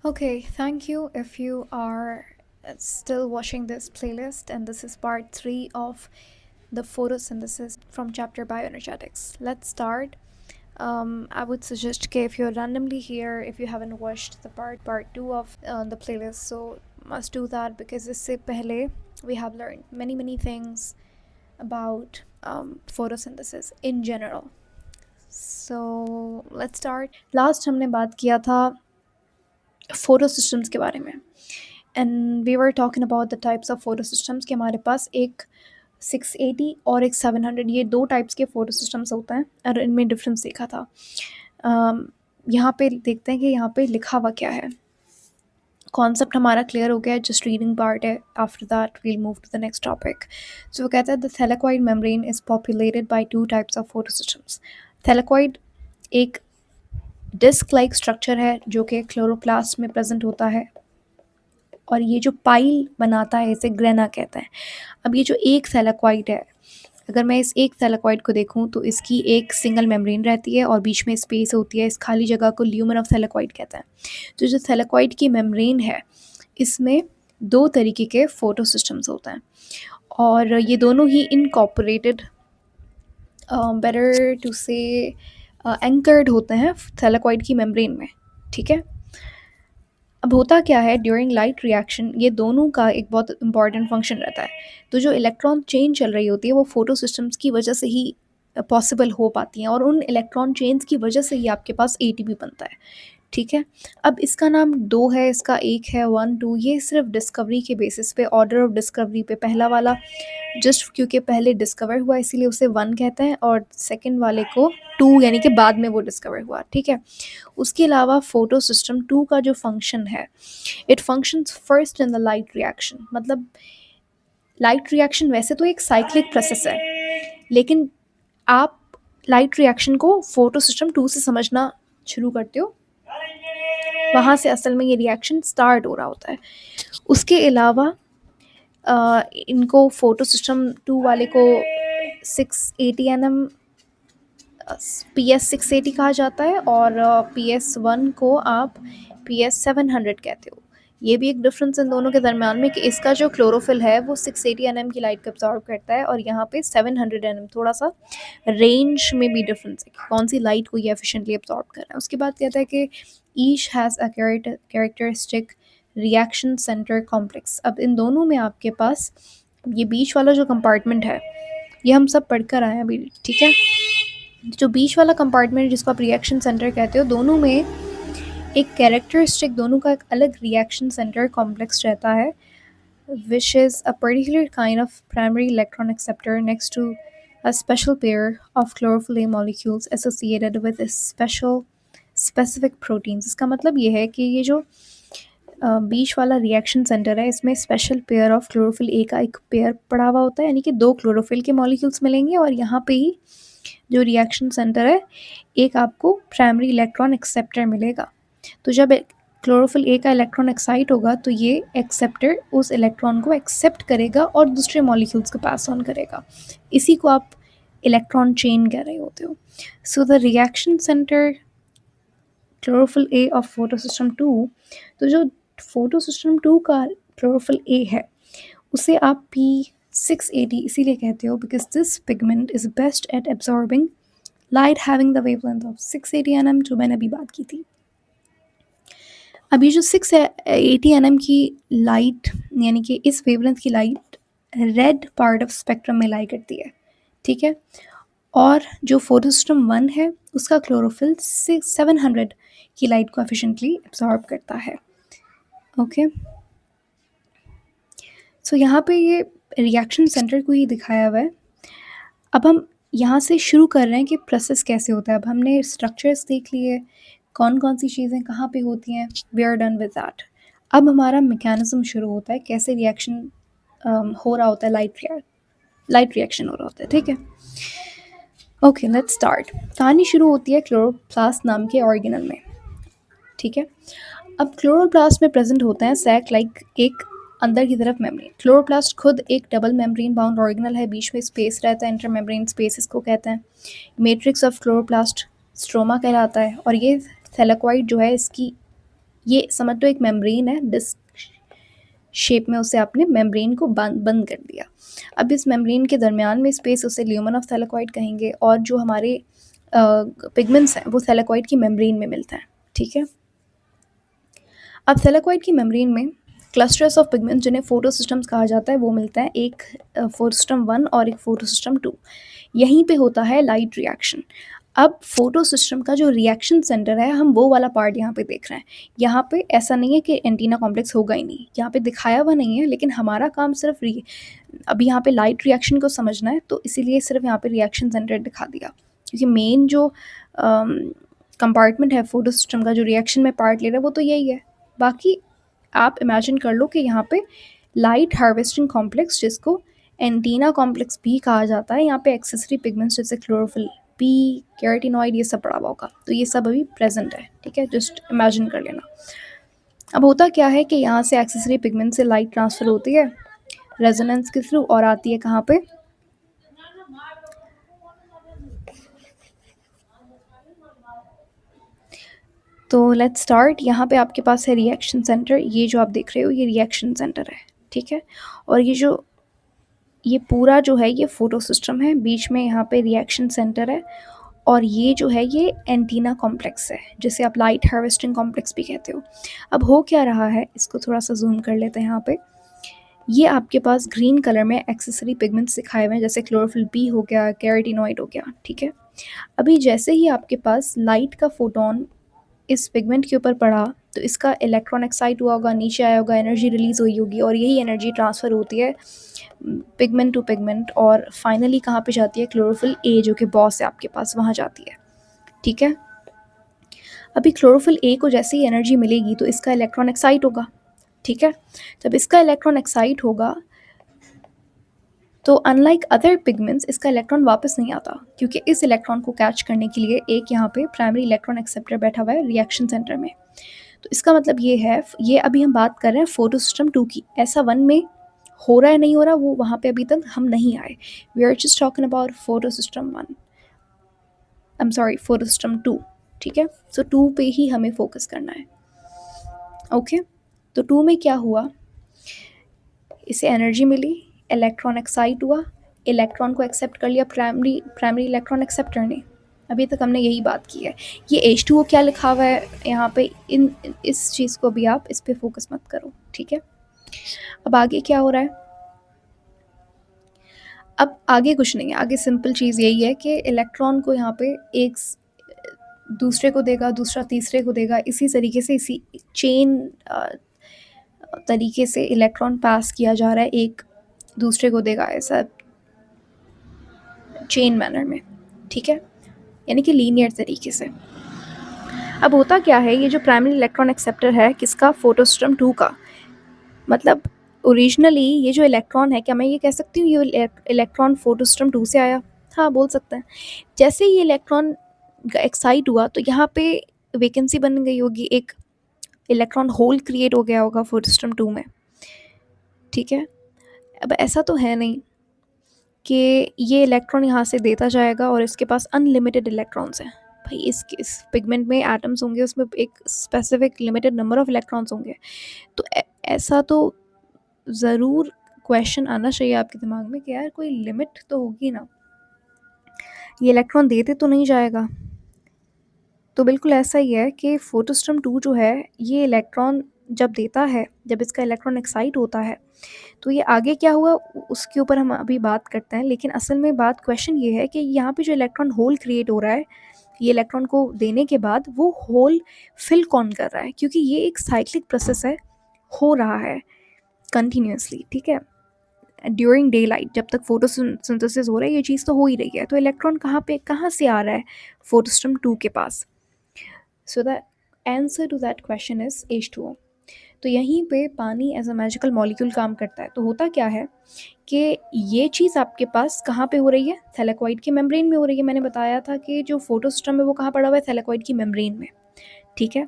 Okay, thank you if you are still watching this playlist, and this is part 3 of the photosynthesis from chapter bioenergetics. Let's start. I would suggest that if you're randomly here, if you haven't watched the part 2 of the playlist, so must do that because इससे पहले we have learned many things about photosynthesis in general. So let's start. Last हमने बात किया था photo systems के बारे में, and we were talking about the types of photo systems कि हमारे पास एक 680 और एक 700, ये दो टाइप्स के फोटो सिस्टम्स होते हैं और इनमें डिफरेंस देखा था. यहाँ पे देखते हैं कि यहाँ पे लिखा हुआ क्या है. कॉन्सेप्ट हमारा क्लियर हो गया, जस्ट रीडिंग पार्ट है. After that we'll move to the next topic. So वो कहता है the thylakoid membrane is populated by two types of photo systems. Thylakoid एक डिस्क लाइक स्ट्रक्चर है जो कि क्लोरोप्लास्ट में प्रेजेंट होता है, और ये जो पाइल बनाता है इसे ग्रेना कहते हैं. अब ये जो एक थैलेकॉइड है, अगर मैं इस एक थैलेकॉइड को देखूं तो इसकी एक सिंगल मेम्ब्रेन रहती है और बीच में स्पेस होती है. इस खाली जगह को ल्यूमन ऑफ थैलेकॉइड कहते हैं. तो जो थैलेकॉइड की मेम्ब्रेन है इसमें दो तरीके के फोटो सिस्टम्स होते हैं, और ये दोनों ही इनकॉर्पोरेटेड, बेटर टू से एंकर्ड होते हैं थैलेकॉइड की मेम्ब्रेन में. ठीक है. अब होता क्या है, ड्यूरिंग लाइट रिएक्शन ये दोनों का एक बहुत इंपॉर्टेंट फंक्शन रहता है. तो जो इलेक्ट्रॉन चेन चल रही होती है वो फोटो सिस्टम्स की वजह से ही पॉसिबल हो पाती हैं, और उन इलेक्ट्रॉन चेन्स की वजह से ही आपके पास एटीपी बनता है. ठीक है. अब इसका नाम दो है, इसका एक है 1 2. ये सिर्फ डिस्कवरी के बेसिस पे, ऑर्डर ऑफ डिस्कवरी पे, पहला वाला जस्ट क्योंकि पहले डिस्कवर हुआ इसीलिए उसे 1 कहते हैं, और सेकंड वाले को 2 यानी कि बाद में वो डिस्कवर हुआ. ठीक है. उसके अलावा फोटो सिस्टम 2 का जो फंक्शन है, it functions first in the light reaction. मतलब लाइट रिएक्शन वैसे तो एक साइक्लिक प्रोसेस है, लेकिन आप लाइट रिएक्शन को फोटो सिस्टम 2 से समझना शुरू करते हो, वहाँ से असल में ये रिएक्शन स्टार्ट हो रहा होता है. उसके अलावा इनको फोटो सिस्टम 2 वाले को 680 nm PS680 कहा जाता है, और PS1 को आप PS700 कहते हो. ये भी एक डिफरेंस इन दोनों के दरम्यान में कि इसका जो क्लोरोफिल है वो 680 nm की लाइट को एब्जॉर्ब करता है, और यहाँ पे 700 nm. थोड़ा सा रेंज में भी डिफरेंस है कि कौन सी लाइट को ये एफिशिएंटली एब्जॉर्ब कर रहा है. उसके बाद कहता है कि each has a characteristic reaction centre complex. अब इन दोनों में आपके पास ये बीच वाला जो कंपार्टमेंट है ये हम सब पढ़कर आए हैं अभी. ठीक है. जो बीच वाला कंपार्टमेंट जिसको आप रिएक्शन सेंटर कहते हो, दोनों में एक कैरेक्टरिस्टिक, दोनों का एक अलग रिएक्शन सेंटर कॉम्प्लेक्स रहता है, which is a particular kind of primary electron acceptor next to a special pair of chlorophyll A molecules associated with a specific proteins. इसका मतलब ये है कि ये जो बीच वाला रिएक्शन सेंटर है इसमें special pair of chlorophyll A का एक पेयर पड़ा हुआ होता है, यानी कि दो क्लोरोफिल के मॉलिक्यूल्स मिलेंगे, और यहाँ पे ही जो रिएक्शन सेंटर है एक आपको प्राइमरी इलेक्ट्रॉन एक्सेप्टर मिलेगा. तो जब क्लोरोफिल ए का इलेक्ट्रॉन एक्साइट होगा तो ये एक्सेप्टर उस इलेक्ट्रॉन को एक्सेप्ट करेगा और दूसरे मॉलिक्यूल्स को पास ऑन करेगा. इसी को आप इलेक्ट्रॉन चेन कह रहे होते हो. So the reaction centre chlorophyll A of photo system 2, तो जो फोटो सिस्टम 2 का क्लोरोफिल ए है उसे आप P680 इसीलिए कहते हो because this pigment is best at absorbing light having the wavelength of 680 nm, जो मैंने अभी बात की थी. अब ये जो 680 nm की लाइट, यानी कि इस वेवलेंथ की light red part of spectrum में लाई करती है. ठीक है. और जो फोटो सिस्टम 1 है उसका क्लोरोफिल 700 की लाइट को एफिशिएंटली एब्जॉर्ब करता है. ओके. सो यहाँ पे ये रिएक्शन सेंटर को ही दिखाया हुआ है. अब हम यहाँ से शुरू कर रहे हैं कि प्रोसेस कैसे होता है. अब हमने स्ट्रक्चर्स देख लिए, कौन कौन सी चीज़ें कहाँ पे होती हैं, we are done with that. अब हमारा मैकेनिज्म शुरू होता है, कैसे रिएक्शन हो रहा होता है, लाइट रिएक्शन हो रहा होता है. ठीक है. Okay, let's start. कहानी शुरू होती है क्लोरोप्लास्ट नाम के ऑर्गेनल में. ठीक है. अब क्लोरोप्लास्ट में प्रेजेंट होता है सैक लाइक एक अंदर की तरफ मेम्ब्रेन. क्लोरोप्लास्ट खुद एक डबल मेम्ब्रेन बाउंड ऑर्गेनल है, बीच में स्पेस रहता है, इंटर मेम्ब्रेन स्पेस इसको कहते हैं. मैट्रिक्स ऑफ क्लोरोप्लास्ट स्ट्रोमा कहलाता है, और ये थैलेकॉइड जो है इसकी ये समझ लो एक मेम्ब्रेन है, डिस्क शेप में उसे आपने मेम्ब्रेन को बंद कर दिया। अब इस मेम्ब्रेन के दरमियान में स्पेस, उसे ल्यूमन ऑफ थैलेकॉइड कहेंगे, और जो हमारे पिगमेंट्स हैं वो थैलेकॉइड की मेम्ब्रेन में मिलते हैं। ठीक है, अब थैलेकॉइड की मेम्ब्रेन में क्लस्टर्स ऑफ पिगमेंट्स जिन्हें फोटो सिस्टम्स कहा जाता है वो मिलता है, एक फोटो सिस्टम 1 और एक फोटो सिस्टम 2। यहीं पे होता है लाइट रिएक्शन। अब फोटो सिस्टम का जो रिएक्शन सेंटर है, हम वो वाला पार्ट यहाँ पे देख रहे हैं। यहाँ पे ऐसा नहीं है कि एंटीना कॉम्प्लेक्स होगा ही नहीं, यहाँ पे दिखाया हुआ नहीं है, लेकिन हमारा काम सिर्फ अभी यहाँ पे लाइट रिएक्शन को समझना है, तो इसीलिए सिर्फ यहाँ पे रिएक्शन सेंटर दिखा दिया, क्योंकि मेन जो कंपार्टमेंट है फोटो सिस्टम का जो रिएक्शन में पार्ट ले रहा है वो तो यही है। बाकी आप इमेजिन कर लो कि यहाँ पे लाइट हार्वेस्टिंग कॉम्प्लेक्स, जिसको एंटीना कॉम्प्लेक्स भी कहा जाता है, यहाँ पे एक्सेसरी पिगमेंट्स जैसे क्लोरोफिल बी, कैरोटीनॉइड, ये सब पड़ा हुआ होगा, तो ये सब अभी प्रेजेंट है। ठीक है, जस्ट इमेजिन कर लेना। अब होता क्या है कि यहाँ से एक्सेसरी पिगमेंट से लाइट ट्रांसफ़र होती है रेजोनेंस के थ्रू और आती है कहाँ पे, तो लेट्स स्टार्ट। यहाँ पे आपके पास है रिएक्शन सेंटर, ये जो आप देख रहे हो ये रिएक्शन सेंटर है। ठीक है, और ये पूरा जो है ये फोटो सिस्टम है, बीच में यहाँ पे रिएक्शन सेंटर है, और ये जो है ये एंटीना कॉम्प्लेक्स है, जिसे आप लाइट हार्वेस्टिंग कॉम्प्लेक्स भी कहते हो। अब हो क्या रहा है, इसको थोड़ा सा जूम कर लेते हैं। यहाँ पे ये आपके पास ग्रीन कलर में एक्सेसरी पिगमेंट्स दिखाए हुए हैं, जैसे क्लोरोफिल बी हो गया, कैरोटीनॉइड हो गया। ठीक है, अभी जैसे ही आपके पास लाइट का फोटोन इस पिगमेंट के ऊपर पड़ा, तो इसका इलेक्ट्रॉन एक्साइट हुआ होगा, नीचे आया होगा, एनर्जी रिलीज हुई होगी, और यही एनर्जी ट्रांसफ़र होती है पिगमेंट टू पिगमेंट, और फाइनली कहाँ पे जाती है, क्लोरोफिल ए जो कि बॉस है आपके पास, वहाँ जाती है। ठीक है, अभी क्लोरोफिल ए को जैसे ही एनर्जी मिलेगी तो इसका इलेक्ट्रॉन एक्साइट होगा। ठीक है, जब इसका इलेक्ट्रॉन एक्साइट होगा तो अनलाइक अदर पिगमेंट्स इसका इलेक्ट्रॉन वापस नहीं आता, क्योंकि इस इलेक्ट्रॉन को कैच करने के लिए एक यहाँ पे प्राइमरी इलेक्ट्रॉन एक्सेप्टर बैठा हुआ है रिएक्शन सेंटर में। तो इसका मतलब ये है, ये अभी हम बात कर रहे हैं फोटो सिस्टम 2 की, ऐसा 1 में हो रहा है नहीं हो रहा वो वहाँ पे अभी तक हम नहीं आए। We are just talking about photo system 1, I am sorry photo system 2। ठीक है, सो 2 पे ही हमें फोकस करना है। ओके, तो 2 में क्या हुआ, इसे एनर्जी मिली, इलेक्ट्रॉन एक्साइट हुआ, इलेक्ट्रॉन को एक्सेप्ट कर लिया प्राइमरी इलेक्ट्रॉन एक्सेप्टर ने। अभी तक हमने यही बात की है। ये H2O क्या लिखा हुआ है यहाँ पे, इस चीज़ को भी आप इस पे फोकस मत करो। ठीक है, अब आगे क्या हो रहा है, अब आगे कुछ नहीं है, आगे सिंपल चीज़ यही है कि इलेक्ट्रॉन को यहाँ पे एक दूसरे को देगा, दूसरा तीसरे को देगा, इसी तरीके से इसी चेन तरीके से इलेक्ट्रॉन पास किया जा रहा है, एक दूसरे को देगा, ऐसा चेन मैनर में। ठीक है, यानी कि लीनियर तरीके से। अब होता क्या है, ये जो प्राइमरी इलेक्ट्रॉन एक्सेप्टर है किसका, फोटो सिस्टम 2 का, मतलब ओरिजिनली ये जो इलेक्ट्रॉन है, क्या मैं ये कह सकती हूँ ये इलेक्ट्रॉन फोटो सिस्टम 2 से आया, हाँ बोल सकते हैं। जैसे ये इलेक्ट्रॉन एक्साइट हुआ तो यहाँ पे वैकेंसी बन गई होगी, एक इलेक्ट्रॉन होल क्रिएट हो गया होगा फोटो सिस्टम 2 में। ठीक है, अब ऐसा तो है नहीं कि ये इलेक्ट्रॉन यहाँ से देता जाएगा और इसके पास अनलिमिटेड इलेक्ट्रॉन्स हैं। भाई इस पिगमेंट में एटम्स होंगे, उसमें एक specific limited number of electrons होंगे, तो ऐसा तो ज़रूर क्वेश्चन आना चाहिए आपके दिमाग में कि यार कोई लिमिट तो होगी ना, ये इलेक्ट्रॉन देते तो नहीं जाएगा। तो बिल्कुल ऐसा ही है कि फोटो सिस्टम 2 जो है ये इलेक्ट्रॉन जब देता है, जब इसका इलेक्ट्रॉन एक्साइट होता है, तो ये आगे क्या हुआ उसके ऊपर हम अभी बात करते हैं। लेकिन असल में बात क्वेश्चन ये है कि यहाँ पे जो इलेक्ट्रॉन होल क्रिएट हो रहा है, ये इलेक्ट्रॉन को देने के बाद वो होल फिल कौन कर रहा है, क्योंकि ये एक साइक्लिक प्रोसेस है, हो रहा है कंटिन्यूसली। ठीक है, ड्यूरिंग डे लाइट जब तक फोटोसिंथेसिस हो रहा है ये चीज़ तो हो ही रही है, तो इलेक्ट्रॉन कहाँ से आ रहा है, फोटो सिस्टम 2 के पास। So the answer to that question is H2O। तो यहीं पे पानी एज अ मैजिकल मॉलिक्यूल काम करता है। तो होता क्या है कि ये चीज़ आपके पास कहाँ पे हो रही है, थैलेकॉइड के मेम्ब्रेन में हो रही है। मैंने बताया था कि जो फोटो सिस्टम है वो कहाँ पड़ा हुआ है, थैलेकॉइड की मेम्ब्रेन में। ठीक है,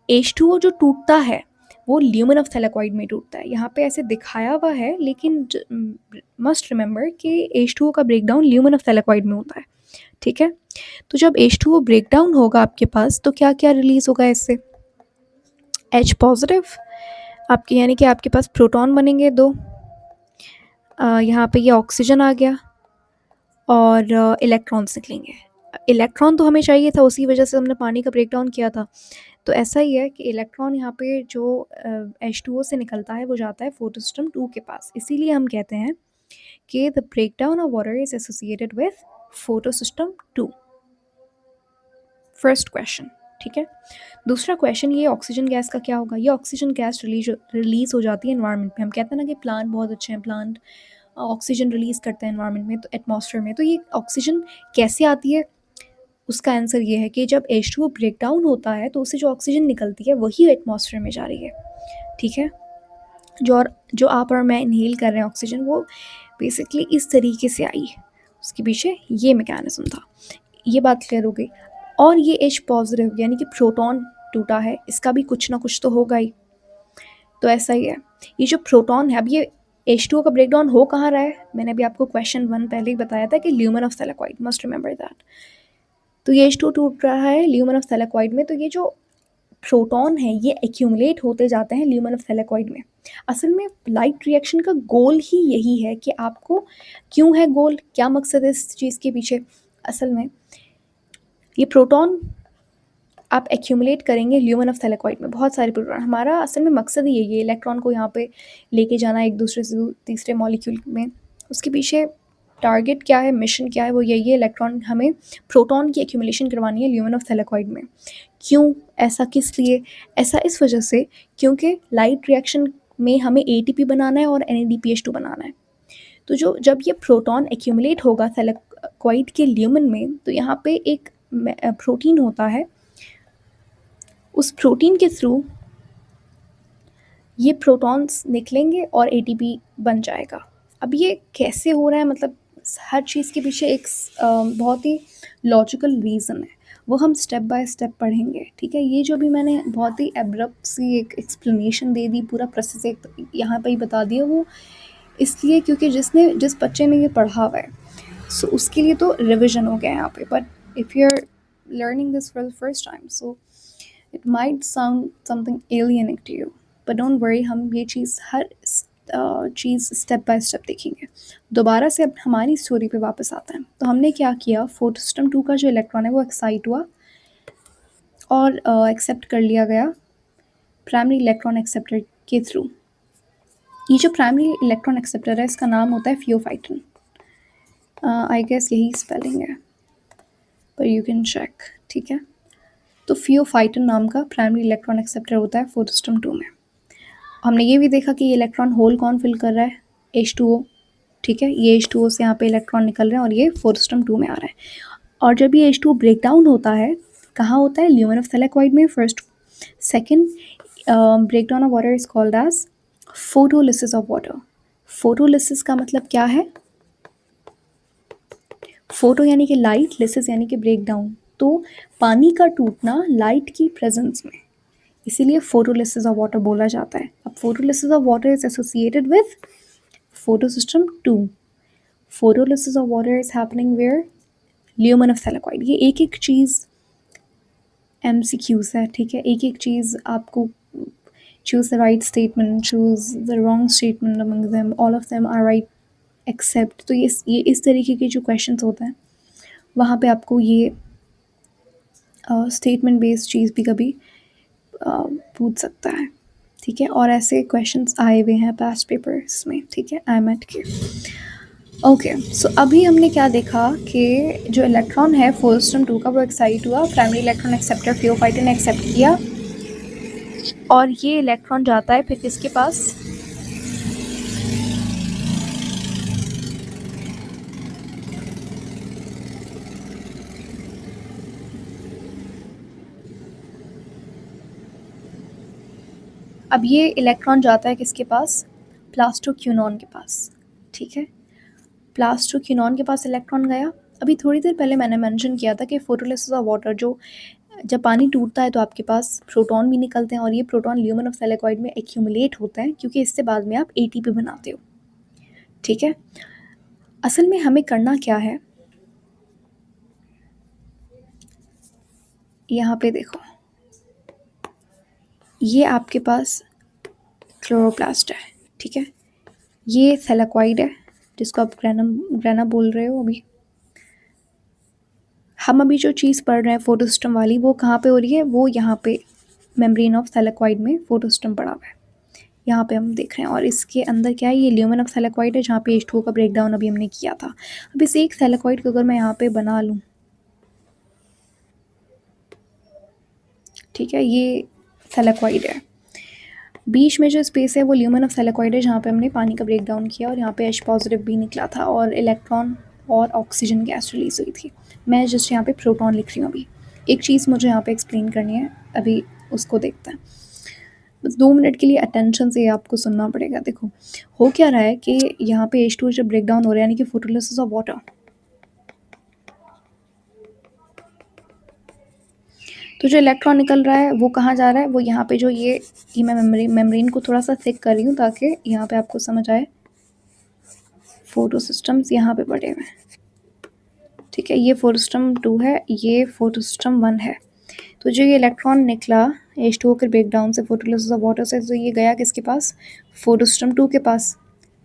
H2O जो टूटता है वो ल्यूमेन ऑफ थैलेकॉइड में टूटता है। यहाँ पे ऐसे दिखाया हुआ है, लेकिन मस्ट रिमेंबर कि H2O का ब्रेकडाउन ल्यूमेन ऑफ थैलेकॉइड में होता है। ठीक है, तो जब H2O ब्रेकडाउन होगा आपके पास तो क्या क्या रिलीज होगा इससे, H पॉजिटिव आपके, यानी कि आपके पास प्रोटॉन बनेंगे 2, यहाँ पे ये ऑक्सीजन आ गया और इलेक्ट्रॉन्स निकलेंगे। इलेक्ट्रॉन तो हमें चाहिए था, उसी वजह से हमने पानी का ब्रेकडाउन किया था। तो ऐसा ही है कि इलेक्ट्रॉन यहाँ पे जो H2O से निकलता है वो जाता है फोटोसिस्टम 2 के पास। इसीलिए हम कहते हैं कि the breakdown of water is associated with photosystem 2। First question, ठीक है। दूसरा क्वेश्चन, ये ऑक्सीजन गैस का क्या होगा? ये ऑक्सीजन गैस रिलीज हो जाती है एनवायरनमेंट में। हम कहते हैं ना कि प्लांट बहुत अच्छे हैं, प्लांट ऑक्सीजन रिलीज करते हैं एनवायरनमेंट में, तो एटमॉस्फेयर में। तो ये ऑक्सीजन कैसे आती है? उसका आंसर ये है कि जब H2O ब्रेक डाउन होता है तो उससे जो ऑक्सीजन निकलती है वही एटमॉस्फेयर में जा रही है, ठीक है। जो आप और मैं इनहेल कर रहे हैं ऑक्सीजन, वो बेसिकली इस तरीके से आई है। उसके पीछे ये मैकेनिज्म था। ये बात क्लियर हो गई। और ये H पॉजिटिव यानी कि प्रोटॉन टूटा है, इसका भी कुछ ना कुछ तो होगा ही। तो ऐसा ही है, ये जो प्रोटॉन है, अब ये H2O का ब्रेकडाउन हो कहाँ रहा है? मैंने अभी आपको क्वेश्चन 1 पहले ही बताया था कि lumen of thylakoid, must remember that. तो ये H2O टूट रहा है ल्यूमेन ऑफ थैलेकॉइड में। तो ये जो प्रोटॉन है ये एक्यूमुलेट होते जाते हैं ल्यूमेन ऑफ थैलेकॉइड में। असल में लाइट रिएक्शन का गोल ही यही है कि आपको, क्यों है गोल, क्या मकसद है इस चीज़ के पीछे? असल में ये प्रोटॉन आप एक्यूमुलेट करेंगे ल्यूमेन ऑफ थैलेकॉइड में, बहुत सारे प्रोटॉन। हमारा असल में मकसद ही यही है, इलेक्ट्रॉन को यहाँ पे लेके जाना एक दूसरे से तीसरे मॉलिक्यूल में। उसके पीछे टारगेट क्या है, मिशन क्या है, वो यही है, इलेक्ट्रॉन हमें प्रोटॉन की एक्यूमुलेशन करवानी है ल्यूमेन ऑफ थैलेकॉइड में। क्यों ऐसा, किस लिए ऐसा? इस वजह से क्योंकि लाइट रिएक्शन में हमें ATP बनाना है और NADPH2 बनाना है। तो जब ये प्रोटॉन एक्यूमुलेट होगा थैलेकॉइड के ल्यूमेन में, तो यहाँ पे एक प्रोटीन होता है, उस प्रोटीन के थ्रू ये प्रोटॉन्स निकलेंगे और ATP बन जाएगा। अब ये कैसे हो रहा है, मतलब हर चीज़ के पीछे एक बहुत ही लॉजिकल रीज़न है, वो हम स्टेप बाय स्टेप पढ़ेंगे, ठीक है। ये जो भी मैंने बहुत ही एब्रप्ट सी एक एक्सप्लेनेशन दे दी, पूरा प्रोसेस एक यहाँ पे ही बता दिया, वो इसलिए क्योंकि जिस बच्चे ने ये पढ़ा हुआ है, सो उसके लिए तो रिविजन हो गया यहाँ पे। But if you are learning this for the first time, so it might sound something alienic to you, but don't worry, हम ये चीज़ हर चीज़ स्टेप बाय स्टेप देखेंगे। दोबारा से अब हमारी स्टोरी पे वापस आते हैं। तो हमने क्या किया, फोटोसिस्टम 2 का जो इलेक्ट्रॉन है वो एक्साइट हुआ और एक्सेप्ट कर लिया गया प्राइमरी इलेक्ट्रॉन एक्सेप्टर के थ्रू। ये जो प्राइमरी इलेक्ट्रॉन एक्सेप्टर है इसका नाम होता है फियोफाइटिन। आई गेस यही स्पेलिंग है, पर यू कैन चेक, ठीक है। तो फियोफाइटिन नाम का प्राइमरी इलेक्ट्रॉन एक्सेप्टर होता है फोटोसिस्टम 2 में। हमने ये भी देखा कि ये इलेक्ट्रॉन होल कौन फिल कर रहा है, H2O, ठीक है। ये H2O से यहाँ पे इलेक्ट्रॉन निकल रहे हैं और ये फोटोसिस्टम 2 में आ रहा है। और जब ये H2O ब्रेक डाउन होता है, कहाँ होता है? ल्यूमेन ऑफ थैलेकॉइड में, first. Second, break down of water is called as photolysis of water. Photolysis का मतलब क्या है? फोटो यानी कि लाइट, लिसिस यानी कि ब्रेक डाउन। तो पानी का टूटना लाइट की प्रेजेंस में, इसीलिए फोटोलिसिस ऑफ वाटर बोला जाता है। अब photolysis of water is associated with photosystem 2। Photolysis of water is happening where? Lumen of thylakoid. ये एक एक चीज़ MCQs है, ठीक है। एक एक चीज़ आपको, choose the right statement, choose the wrong statement among them, all of them are right except। तो ये इस तरीके के जो क्वेश्चंस होते हैं वहाँ पे आपको ये स्टेटमेंट बेस्ड चीज़ भी कभी पूछ सकता है, ठीक है। और ऐसे क्वेश्चंस आए हुए हैं पास्ट पेपर्स में, ठीक है, IMET के। ओके, सो अभी हमने क्या देखा कि जो इलेक्ट्रॉन है फोटोसिस्टम 2 का वो एक्साइट हुआ, प्राइमरी इलेक्ट्रॉन एक्सेप्टर फियोफाइटिन ने एक्सेप्ट किया और ये इलेक्ट्रॉन जाता है फिर किसके पास? अब ये इलेक्ट्रॉन जाता है किसके पास? प्लास्टोक्यूनॉन के पास, ठीक है। प्लास्टोक्यूनॉन के पास इलेक्ट्रॉन गया। अभी थोड़ी देर पहले मैंने मेंशन किया था कि फोटोलिसिस ऑफ वाटर, जो जब पानी टूटता है तो आपके पास प्रोटॉन भी निकलते हैं और ये प्रोटॉन ल्यूमेन ऑफ थैलेकॉइड में एक्यूमुलेट होते हैं, क्योंकि इससे बाद में आप ATP बनाते हो, ठीक है। असल में हमें करना क्या है, यहाँ पे देखो, ये आपके पास क्लोरोप्लास्ट है, ठीक है। ये थैलेकॉइड है जिसको आप ग्रेना बोल रहे हो। अभी हम अभी जो चीज़ पढ़ रहे हैं फोटोसिस्टम वाली, वो कहाँ पे हो रही है? वो यहाँ पे मेम्ब्रेन ऑफ थैलेकॉइड में फोटोसिस्टम पड़ा हुआ है, यहाँ पे हम देख रहे हैं। और इसके अंदर क्या है? ये ल्यूमेन ऑफ थैलेकॉइड है जहाँ पे H2O का ब्रेक डाउन अभी हमने किया था। अब इस एक थैलेकॉइड को अगर मैं यहाँ पे बना लूँ, ठीक है, ये थैलेकॉइड है। बीच में जो स्पेस है वो ल्यूमेन ऑफ थैलेकॉइड है जहाँ पे हमने पानी का ब्रेक डाउन किया और यहाँ पे H पॉजिटिव भी निकला था और इलेक्ट्रॉन और ऑक्सीजन गैस रिलीज हुई थी। मैं जस्ट यहाँ पे प्रोटॉन लिख रही हूँ अभी। एक चीज़ मुझे यहाँ पे एक्सप्लेन करनी है, अभी उसको देखते हैं। बस 2 मिनट के लिए अटेंशन से आपको सुनना पड़ेगा। देखो हो क्या रहा है कि यहाँ पे H2O जब ब्रेक डाउन हो रहा है, यानी कि फोटोलिसिस ऑफ वाटर, तो जो इलेक्ट्रॉन निकल रहा है वो कहाँ जा रहा है? वो यहाँ पे जो ये मैं मेम्ब्रेन को थोड़ा सा थिक कर रही हूँ ताकि यहाँ पे आपको समझ आए। फोटो सिस्टम्स यहाँ पे पड़े हुए हैं, ठीक है। ये फोटो सिस्टम 2 है, ये फोटो सिस्टम 1 है। तो जो ये इलेक्ट्रॉन निकला H2O के ब्रेक डाउन से, फोटोलिसिस ऑफ वाटर से, तो ये गया किसके पास? फोटो सिस्टम 2 के पास,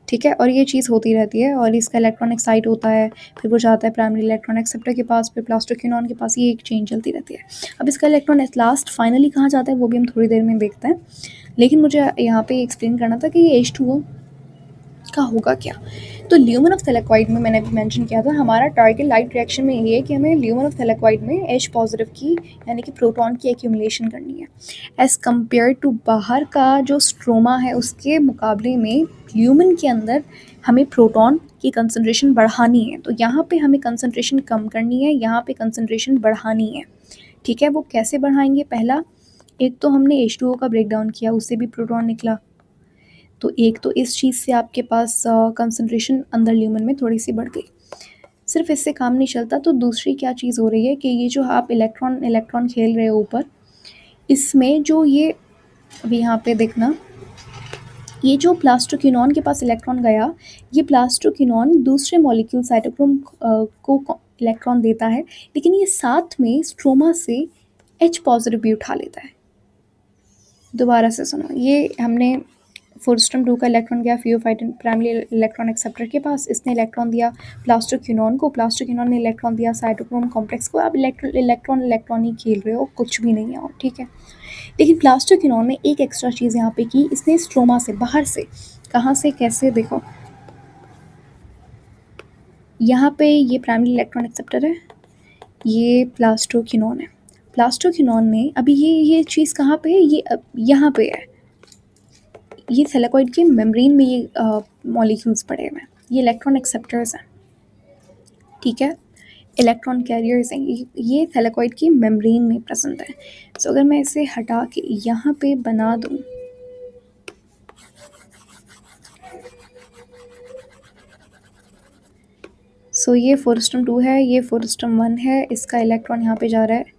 ठीक है। और ये चीज़ होती रहती है और इसका इलेक्ट्रॉन एक्साइट होता है, फिर वो जाता है प्राइमरी इलेक्ट्रॉन एक्सेप्टर के पास, फिर प्लास्टोक्विनोन के पास। ये एक चेन चलती रहती है। अब इसका इलेक्ट्रॉन एट लास्ट फाइनली कहाँ जाता है वो भी हम थोड़ी देर में देखते हैं, लेकिन मुझे यहाँ पे एक्सप्लेन करना था कि ये H2O का होगा क्या। तो ल्यूमेन ऑफ थैलेकॉइड में मैंने अभी मेंशन किया था, हमारा टारगेट लाइट रिएक्शन में ये है कि हमें ल्यूमेन ऑफ थैलेकॉइड में H पॉजिटिव की यानी कि प्रोटॉन की एक्यूमुलेशन करनी है एज़ कम्पेयर टू बाहर का जो स्ट्रोमा है उसके मुकाबले में ल्यूमेन के अंदर हमें प्रोटॉन की कंसनट्रेशन बढ़ानी है। तो यहाँ पे हमें कंसनट्रेशन कम करनी है, यहाँ पे कंसनट्रेशन बढ़ानी है, ठीक है। वो कैसे बढ़ाएंगे? पहला, एक तो हमने H2O का ब्रेक डाउन किया, उससे भी प्रोटॉन निकला, तो एक तो इस चीज़ से आपके पास कंसंट्रेशन अंदर ल्यूमेन में थोड़ी सी बढ़ गई। सिर्फ इससे काम नहीं चलता, तो दूसरी क्या चीज़ हो रही है कि ये जो आप इलेक्ट्रॉन इलेक्ट्रॉन खेल रहे हो ऊपर, इसमें जो ये अभी यहाँ पे देखना, ये जो प्लास्टोक्विनोन के पास इलेक्ट्रॉन गया, ये प्लास्टोक्विनोन दूसरे मॉलिक्यूल साइटोक्रोम को इलेक्ट्रॉन देता है, लेकिन ये साथ में स्ट्रोमा से H पॉजिटिव भी उठा लेता है। दोबारा से सुनो, ये हमने फोटोसिस्टम 2 का इलेक्ट्रॉन गया फियोफाइटिन प्राइमरी इलेक्ट्रॉन एक्सेप्टर के पास, इसने इलेक्ट्रॉन दिया प्लास्टोक्विनोन को, प्लास्टोक्विनोन ने इलेक्ट्रॉन दिया साइटोक्रोम कॉम्प्लेक्स को। अब इलेक्ट्रॉन ही खेल रहे हो, कुछ भी नहीं है और, ठीक है। लेकिन प्लास्टोक्विनोन ने एक एक्स्ट्रा चीज़ यहाँ पे की, इसने स्ट्रोमा से बाहर से, कहाँ से, कैसे? देखो यहाँ पे ये प्राइमरी इलेक्ट्रॉन एक्सेप्टर है, ये प्लास्टोक्विनोन है। प्लास्टोक्विनोन ने अभी ये चीज़ कहाँ पे है? ये यहाँ पे है, ये थैलेकॉइड के मेम्ब्रेन में ये मॉलिक्यूल्स पड़े हुए हैं, ये इलेक्ट्रॉन एक्सेप्टर्स हैं, ठीक है, इलेक्ट्रॉन कैरियर्स हैं। ये थैलेकॉइड की मेम्ब्रेन में प्रेजेंट है। सो अगर मैं इसे हटा के यहाँ पे बना दूँ, सो ये फोटोसिस्टम 2 है, ये फोटोसिस्टम 1 है, इसका इलेक्ट्रॉन यहाँ पे जा रहा है,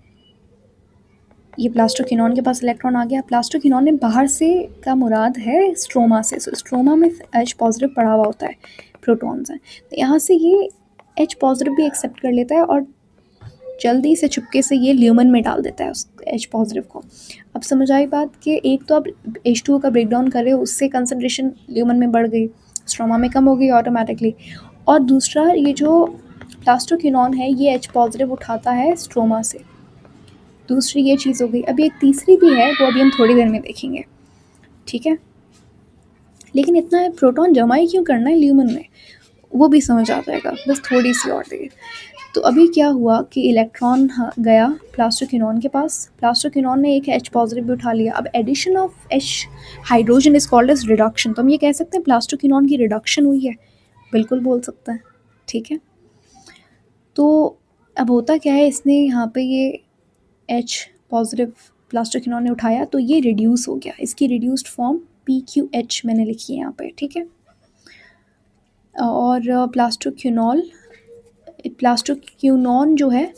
ये प्लास्टोक्विनोन के पास इलेक्ट्रॉन आ गया। प्लास्टोक्विनोन ने बाहर से का मुराद है स्ट्रोमा से, सो स्ट्रोमा में H पॉजिटिव पड़ा हुआ होता है, प्रोटॉन्स हैं, तो यहाँ से ये H पॉजिटिव भी एक्सेप्ट कर लेता है और जल्दी से चुपके से ये ल्यूमेन में डाल देता है उस H पॉजिटिव को। अब समझ आई बात कि एक तो आप H2O का ब्रेक डाउन कर रहे हो, उससे कंसनट्रेशन ल्यूमेन में बढ़ गई, स्ट्रोमा में कम हो गई ऑटोमेटिकली, और दूसरा ये जो प्लास्टोक्विनोन है ये H पॉजिटिव उठाता है स्ट्रोमा से, दूसरी ये चीज़ हो गई। अभी एक तीसरी भी है, वो अभी हम थोड़ी देर में देखेंगे, ठीक है। लेकिन इतना प्रोटॉन जमा ही क्यों करना है ल्यूमेन में, वो भी समझ आ जाएगा, बस थोड़ी सी और देर। तो अभी क्या हुआ कि इलेक्ट्रॉन गया प्लास्टोक्विनोन के पास, प्लास्टोक्विनोन ने एक H पॉजिटिव भी उठा लिया। अब addition of H hydrogen is called as reduction, तो हम ये कह सकते हैं प्लास्टोक्विनोन की रिडक्शन हुई है, बिल्कुल बोल सकते हैं, ठीक है। तो अब होता क्या है, इसने यहाँ पे ये H पॉजिटिव प्लास्टोक्विनोन ने उठाया तो ये रिड्यूस हो गया, इसकी रिड्यूस्ड फॉर्म PQH मैंने लिखी है यहाँ पे, ठीक है। और प्लास्टोक्विनोन जो है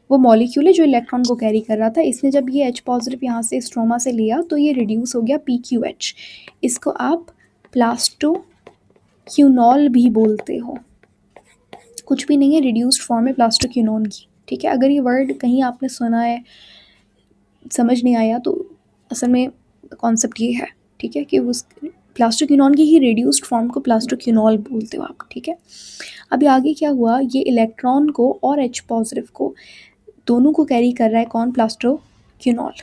वो मॉलिक्यूल है जो इलेक्ट्रॉन को कैरी कर रहा था, इसने जब ये H पॉजिटिव यहाँ से स्ट्रोमा से लिया तो ये रिड्यूस हो गया PQH, इसको आप प्लास्टोक्विनोल भी बोलते हो, कुछ भी नहीं है, रिड्यूस्ड फॉर्म है प्लास्टोक्विनोन की, ठीक है। अगर ये वर्ड कहीं आपने सुना है, समझ नहीं आया, तो असल में कॉन्सेप्ट ये है, ठीक है, कि उस प्लास्टोक्विनोन की ही रिड्यूस्ड फॉर्म को प्लास्टोक्विनोल बोलते हो आप, ठीक है। अभी आगे क्या हुआ, ये इलेक्ट्रॉन को और H पॉजिटिव को दोनों को कैरी कर रहा है कौन, प्लास्टोक्विनोल,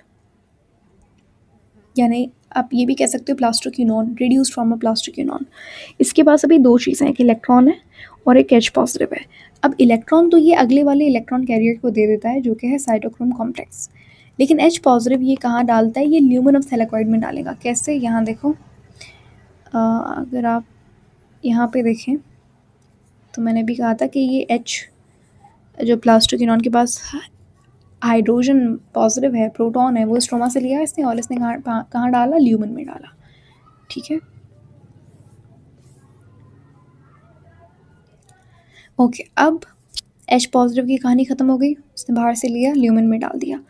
यानी आप ये भी कह सकते हो plastoquinone, reduced form of plastoquinone. इसके पास अभी दो चीज़ें हैं, एक इलेक्ट्रॉन है और एक H पॉजिटिव है। अब इलेक्ट्रॉन तो ये अगले वाले इलेक्ट्रॉन कैरियर को दे देता है जो कि है साइटोक्रोम कॉम्प्लेक्स, लेकिन H पॉजिटिव ये कहाँ डालता है, ये ल्यूमेन ऑफ थैलेकॉइड में डालेगा। कैसे, यहाँ देखो, अगर आप यहाँ पे देखें तो मैंने भी कहा था कि ये H जो प्लास्टोक्विनोन के पास हाइड्रोजन पॉजिटिव है, प्रोटॉन है, वो स्ट्रोमा से लिया इसने और इसने कहाँ डाला, ल्यूमेन में डाला, ठीक है। ओके, अब H पॉजिटिव की कहानी ख़त्म हो गई, उसने बाहर से लिया, ल्यूमेन में डाल दिया।